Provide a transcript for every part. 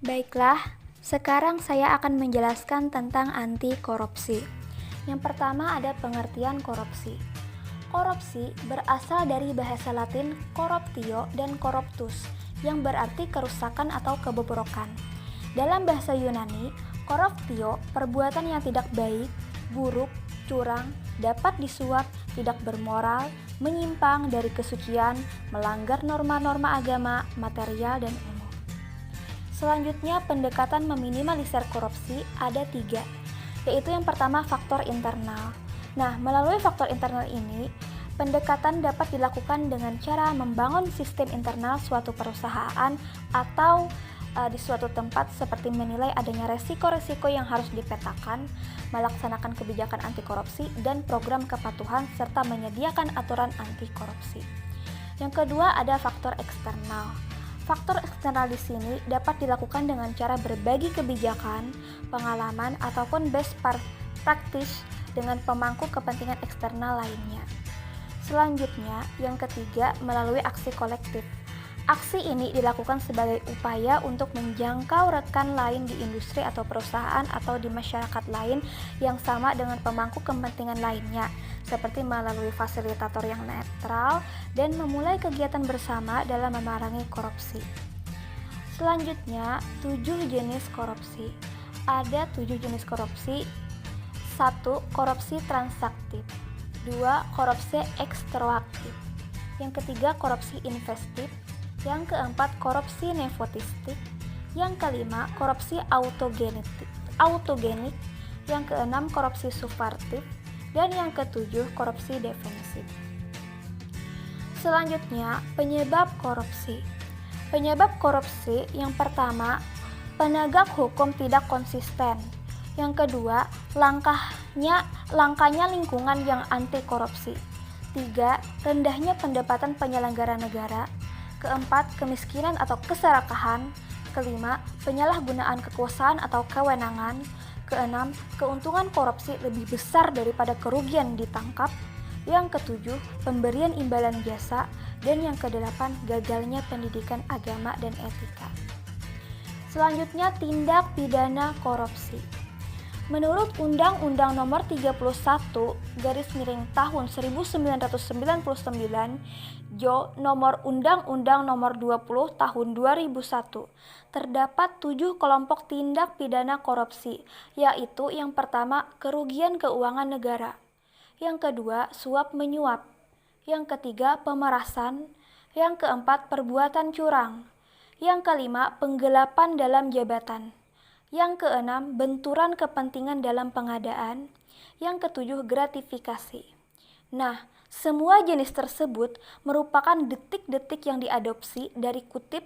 Baiklah, sekarang saya akan menjelaskan tentang anti korupsi. Yang pertama ada pengertian korupsi. Korupsi berasal dari bahasa Latin corruptio dan corruptus, yang berarti kerusakan atau kebobrokan. Dalam bahasa Yunani, corruptio perbuatan yang tidak baik, buruk, curang, dapat disuap, tidak bermoral, menyimpang dari kesucian, melanggar norma-norma agama, material, dan umum. Selanjutnya, pendekatan meminimalisir korupsi ada 3, yaitu yang pertama faktor internal. Nah, melalui faktor internal ini, pendekatan dapat dilakukan dengan cara membangun sistem internal suatu perusahaan atau di suatu tempat seperti menilai adanya resiko-resiko yang harus dipetakan, melaksanakan kebijakan anti korupsi, dan program kepatuhan serta menyediakan aturan anti korupsi. Yang kedua ada faktor eksternal. Faktor eksternal di sini dapat dilakukan dengan cara berbagi kebijakan, pengalaman, ataupun best practice dengan pemangku kepentingan eksternal lainnya. Selanjutnya, yang ketiga melalui aksi kolektif. Aksi ini dilakukan sebagai upaya untuk menjangkau rekan lain di industri atau perusahaan atau di masyarakat lain yang sama dengan pemangku kepentingan lainnya, seperti melalui fasilitator yang netral dan memulai kegiatan bersama dalam memerangi korupsi. Selanjutnya, 7 jenis korupsi. Ada 7 jenis korupsi. 1. Korupsi transaktif. 2. Korupsi ekstraaktif. Yang ketiga, korupsi investif. Yang keempat, korupsi nepotistik. Yang kelima, korupsi autogenik. Yang keenam, korupsi subversif. Dan yang ketujuh, korupsi defensif. Selanjutnya, penyebab korupsi. Penyebab korupsi yang pertama, penegak hukum tidak konsisten. Yang kedua, langkanya lingkungan yang anti korupsi. 3. Rendahnya pendapatan penyelenggara negara. Keempat, kemiskinan atau keserakahan. Kelima, penyalahgunaan kekuasaan atau kewenangan. Keenam, keuntungan korupsi lebih besar daripada kerugian ditangkap. Yang ketujuh, pemberian imbalan jasa. Dan yang kedelapan, gagalnya pendidikan agama dan etika. Selanjutnya, tindak pidana korupsi. Menurut Undang-Undang Nomor 31 tahun 1999 Nomor Undang-Undang Nomor 20 tahun 2001 terdapat 7 kelompok tindak pidana korupsi, yaitu yang pertama kerugian keuangan negara, yang kedua suap menyuap, yang ketiga pemerasan, yang keempat perbuatan curang, yang kelima penggelapan dalam jabatan, yang keenam, benturan kepentingan dalam pengadaan. Yang ketujuh, gratifikasi. Nah, semua jenis tersebut merupakan detik-detik yang diadopsi dari kutip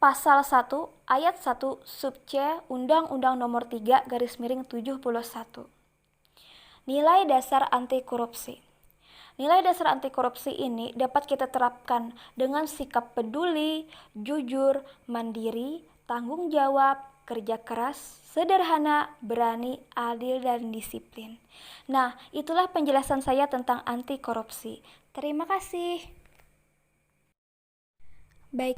Pasal 1 Ayat 1 Sub C Undang-Undang Nomor 3/71. Nilai dasar anti korupsi. Nilai dasar anti korupsi ini dapat kita terapkan dengan sikap peduli, jujur, mandiri, tanggung jawab, kerja keras, sederhana, berani, adil, dan disiplin. Nah, itulah penjelasan saya tentang anti korupsi. Terima kasih.